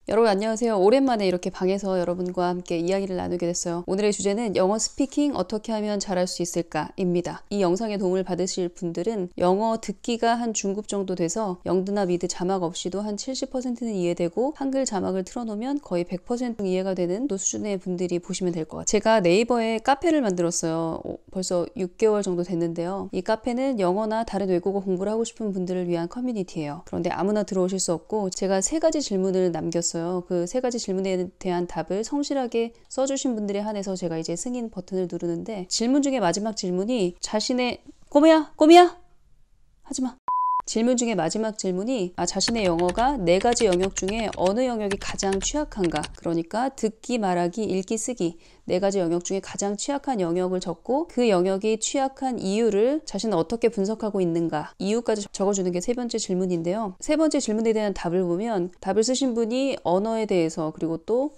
여러분 안녕하세요. 오랜만에 이렇게 방에서 여러분과 함께 이야기를 나누게 됐어요. 오늘의 주제는 영어 스피킹 어떻게 하면 잘할 수 있을까 입니다. 이 영상에 도움을 받으실 분들은 영어 듣기가 한 중급 정도 돼서 영드나 미드 자막 없이도 한 70%는 이해되고 한글 자막을 틀어놓으면 거의 100% 이해가 되는 수준의 분들이 보시면 될 것 같아요. 제가 네이버에 카페를 만들었어요. 벌써 6개월 정도 됐는데요. 이 카페는 영어나 다른 외국어 공부를 하고 싶은 분들을 위한 커뮤니티예요. 그런데 아무나 들어오실 수 없고 제가 3가지 질문을 남겼어요. 그 3가지 질문에 대한 답을 성실하게 써주신 분들에 한해서 제가 이제 승인 버튼을 누르는데, 질문 중에 마지막 질문이 자신의 꼬미야 하지마. 질문 중에 마지막 질문이 자신의 영어가 4가지 영역 중에 어느 영역이 가장 취약한가, 그러니까 듣기, 말하기, 읽기, 쓰기 4가지 영역 중에 가장 취약한 영역을 적고 그 영역이 취약한 이유를 자신은 어떻게 분석하고 있는가, 이유까지 적어주는 게 3번째 질문인데요. 3번째 질문에 대한 답을 보면 답을 쓰신 분이 언어에 대해서, 그리고 또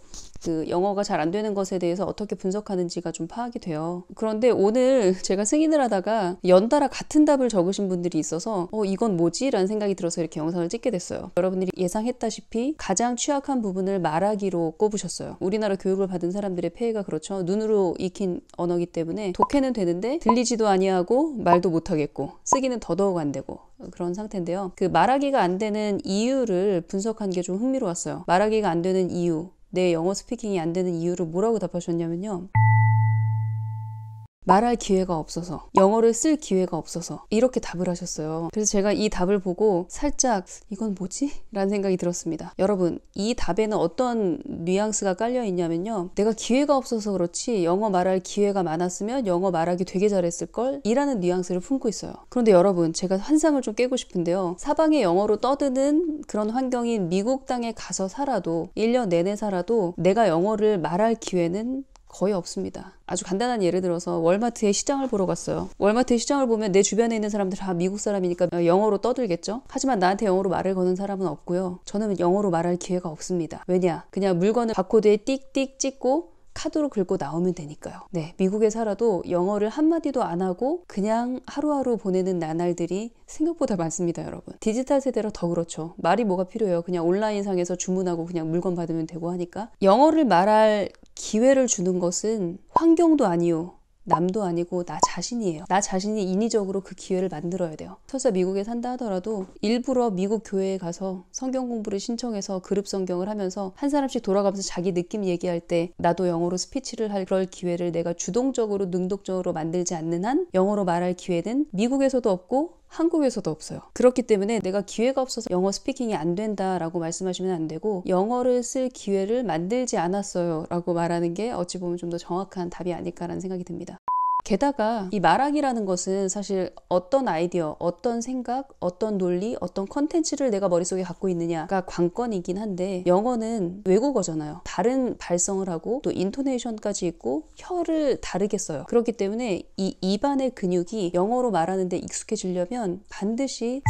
그 영어가 잘 안 되는 것에 대해서 어떻게 분석하는지가 좀 파악이 돼요. 그런데 오늘 제가 승인을 하다가 연달아 같은 답을 적으신 분들이 있어서 이건 뭐지? 라는 생각이 들어서 이렇게 영상을 찍게 됐어요. 여러분들이 예상했다시피 가장 취약한 부분을 말하기로 꼽으셨어요. 우리나라 교육을 받은 사람들의 폐해가 그렇죠. 눈으로 익힌 언어기 때문에 독해는 되는데 들리지도 아니하고 말도 못하겠고 쓰기는 더더욱 안 되고 그런 상태인데요. 그 말하기가 안 되는 이유를 분석한 게 좀 흥미로웠어요. 말하기가 안 되는 이유, 내 영어 스피킹이 안 되는 이유를 뭐라고 답하셨냐면요. 말할 기회가 없어서, 영어를 쓸 기회가 없어서, 이렇게 답을 하셨어요. 그래서 제가 이 답을 보고 살짝 이건 뭐지? 라는 생각이 들었습니다. 여러분, 이 답에는 어떤 뉘앙스가 깔려 있냐면요, 내가 기회가 없어서 그렇지 영어 말할 기회가 많았으면 영어 말하기 되게 잘했을걸? 이라는 뉘앙스를 품고 있어요. 그런데 여러분, 제가 환상을 좀 깨고 싶은데요, 사방에 영어로 떠드는 그런 환경인 미국 땅에 가서 살아도, 1년 내내 살아도 내가 영어를 말할 기회는 거의 없습니다. 아주 간단한 예를 들어서 월마트에 시장을 보러 갔어요. 월마트에 시장을 보면 내 주변에 있는 사람들 다 미국 사람이니까 영어로 떠들겠죠? 하지만 나한테 영어로 말을 거는 사람은 없고요. 저는 영어로 말할 기회가 없습니다. 왜냐? 그냥 물건을 바코드에 띡띡 찍고 카드로 긁고 나오면 되니까요. 네, 미국에 살아도 영어를 한마디도 안 하고 그냥 하루하루 보내는 나날들이 생각보다 많습니다, 여러분. 디지털 세대라 더 그렇죠. 말이 뭐가 필요해요. 그냥 온라인상에서 주문하고 그냥 물건 받으면 되고 하니까. 영어를 말할 기회를 주는 것은 환경도 아니요, 남도 아니고 나 자신이에요. 나 자신이 인위적으로 그 기회를 만들어야 돼요. 설사 미국에 산다 하더라도 일부러 미국 교회에 가서 성경 공부를 신청해서 그룹 성경을 하면서 한 사람씩 돌아가면서 자기 느낌 얘기할 때 나도 영어로 스피치를 할 그럴 기회를 내가 주동적으로 능동적으로 만들지 않는 한 영어로 말할 기회는 미국에서도 없고 한국에서도 없어요. 그렇기 때문에 내가 기회가 없어서 영어 스피킹이 안 된다라고 말씀하시면 안 되고, 영어를 쓸 기회를 만들지 않았어요 라고 말하는 게 어찌 보면 좀 더 정확한 답이 아닐까라는 생각이 듭니다. 게다가 이 말하기라는 것은 사실 어떤 아이디어, 어떤 생각, 어떤 논리, 어떤 컨텐츠를 내가 머릿속에 갖고 있느냐가 관건이긴 한데, 영어는 외국어잖아요. 다른 발성을 하고 또 인토네이션까지 있고 혀를 다르게 써요. 그렇기 때문에 이 입안의 근육이 영어로 말하는데 익숙해지려면 반드시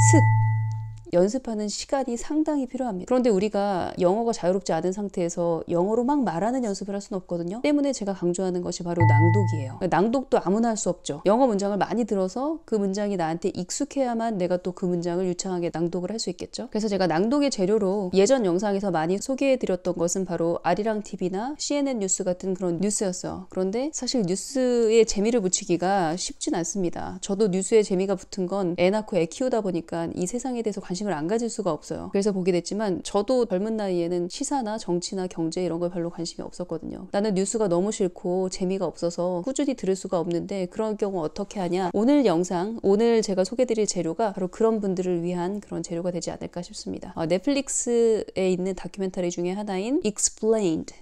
연습하는 시간이 상당히 필요합니다. 그런데 우리가 영어가 자유롭지 않은 상태에서 영어로 막 말하는 연습을 할 수는 없거든요. 때문에 제가 강조하는 것이 바로 낭독이에요. 낭독도 아무나 할 수 없죠. 영어 문장을 많이 들어서 그 문장이 나한테 익숙해야만 내가 또 그 문장을 유창하게 낭독을 할 수 있겠죠. 그래서 제가 낭독의 재료로 예전 영상에서 많이 소개해드렸던 것은 바로 아리랑 TV나 CNN 뉴스 같은 그런 뉴스였어요. 그런데 사실 뉴스에 재미를 붙이기가 쉽진 않습니다. 저도 뉴스에 재미가 붙은 건 애 낳고 애 키우다 보니까 이 세상에 대해서 관심을 안 가질 수가 없어요. 그래서 보게 됐지만 저도 젊은 나이에는 시사나 정치나 경제 이런 걸 별로 관심이 없었거든요. 나는 뉴스가 너무 싫고 재미가 없어서 꾸준히 들을 수가 없는데, 그런 경우 어떻게 하냐? 오늘 영상, 오늘 제가 소개드릴 재료가 바로 그런 분들을 위한 그런 재료가 되지 않을까 싶습니다. 넷플릭스에 있는 다큐멘터리 중에 하나인 Explained.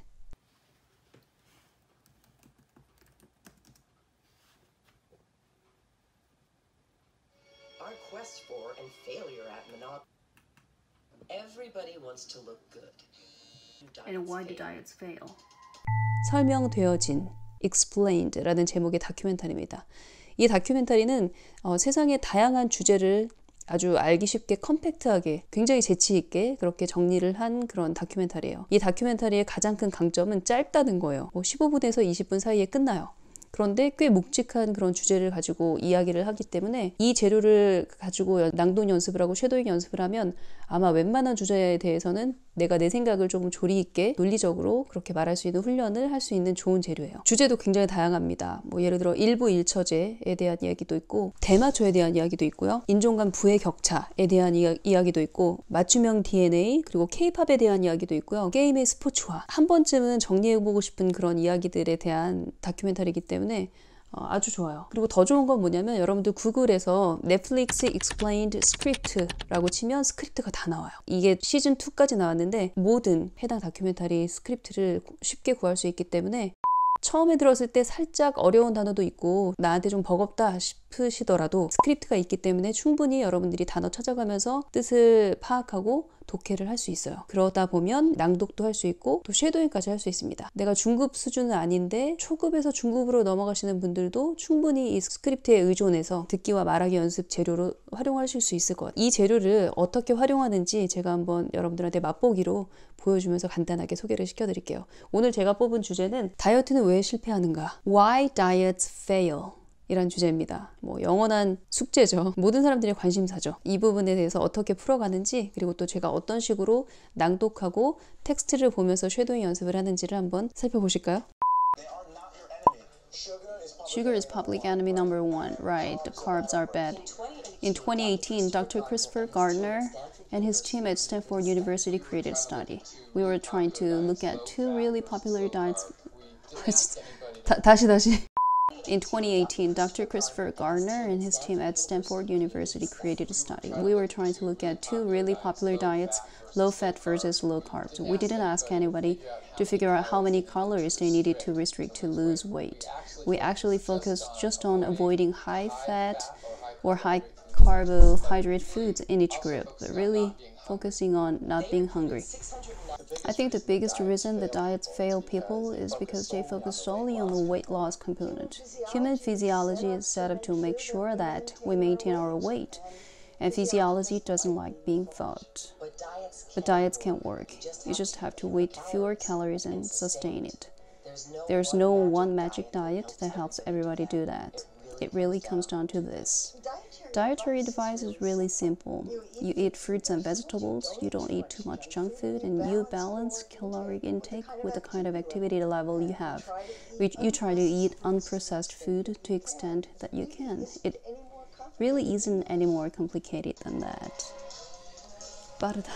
Everybody wants to look good. And why do diets fail? 설명되어진 Explained라는 제목의 다큐멘터리입니다. 이 다큐멘터리는 세상의 다양한 주제를 아주 알기 쉽게 컴팩트하게 굉장히 재치 있게 그렇게 정리를 한 그런 다큐멘터리예요. 이 다큐멘터리의 가장 큰 강점은 짧다는 거예요. 15분에서 20분 사이에 끝나요. 그런데 꽤 묵직한 그런 주제를 가지고 이야기를 하기 때문에 이 재료를 가지고 낭독 연습을 하고 쉐도잉 연습을 하면 아마 웬만한 주제에 대해서는 내가 내 생각을 조금 조리 있게 논리적으로 그렇게 말할 수 있는 훈련을 할 수 있는 좋은 재료예요. 주제도 굉장히 다양합니다. 뭐 예를 들어 일부 일처제에 대한 이야기도 있고 대마초에 대한 이야기도 있고요. 인종 간 부의 격차에 대한 이야기도 있고 맞춤형 DNA 그리고 K-팝에 대한 이야기도 있고요. 게임의 스포츠화 한 번쯤은 정리해보고 싶은 그런 이야기들에 대한 다큐멘터리이기 때문에 아주 좋아요. 그리고 더 좋은 건 뭐냐면 여러분들 구글에서 넷플릭스 Explained Script라고 치면 스크립트가 다 나와요. 이게 시즌 2까지 나왔는데 모든 해당 다큐멘터리 스크립트를 쉽게 구할 수 있기 때문에 처음에 들었을 때 살짝 어려운 단어도 있고 나한테 좀 버겁다 싶으시더라도 스크립트가 있기 때문에 충분히 여러분들이 단어 찾아가면서 뜻을 파악하고 독해를 할 수 있어요. 그러다 보면 낭독도 할 수 있고 또 쉐도잉까지 할 수 있습니다. 내가 중급 수준은 아닌데 초급에서 중급으로 넘어가시는 분들도 충분히 이 스크립트에 의존해서 듣기와 말하기 연습 재료로 활용하실 수 있을 것 같아요. 이 재료를 어떻게 활용하는지 제가 한번 여러분들한테 맛보기로 보여주면서 간단하게 소개를 시켜드릴게요. 오늘 제가 뽑은 주제는 다이어트는 왜 실패하는가? Why diets fail? 이란 주제입니다. 뭐 영원한 숙제죠. 모든 사람들의 관심사죠. 이 부분에 대해서 어떻게 풀어가는지 그리고 또 제가 어떤 식으로 낭독하고 텍스트를 보면서 쉐도잉 연습을 하는지를 한번 살펴보실까요? Sugar is public enemy number one, right? The carbs are bad. In 2018, Dr. Christopher Gardner and his team at Stanford University created a study. We were trying to look at two really popular diets. 다시. In 2018, Dr. Christopher Gardner and his team at Stanford University created a study. We were trying to look at two really popular diets, low fat versus low carbs. We didn't ask anybody to figure out how many calories they needed to restrict to lose weight. We actually focused just on avoiding high fat or high carbohydrate foods in each group, but really focusing on not being hungry. I think the biggest reason the diets fail people is because they focus solely on the weight loss component. Human physiology is set up to make sure that we maintain our weight, and physiology doesn't like being fat. But diets can't work. You just have to eat fewer calories and sustain it. There's no one magic diet that helps everybody do that. It really comes down to this. Dietary advice is really simple. You eat fruits and vegetables, you don't eat too much junk food, and you balance caloric intake with the kind of activity level you have. You try to eat unprocessed food to the extent that you can. It really isn't any more complicated than that. 빠르다.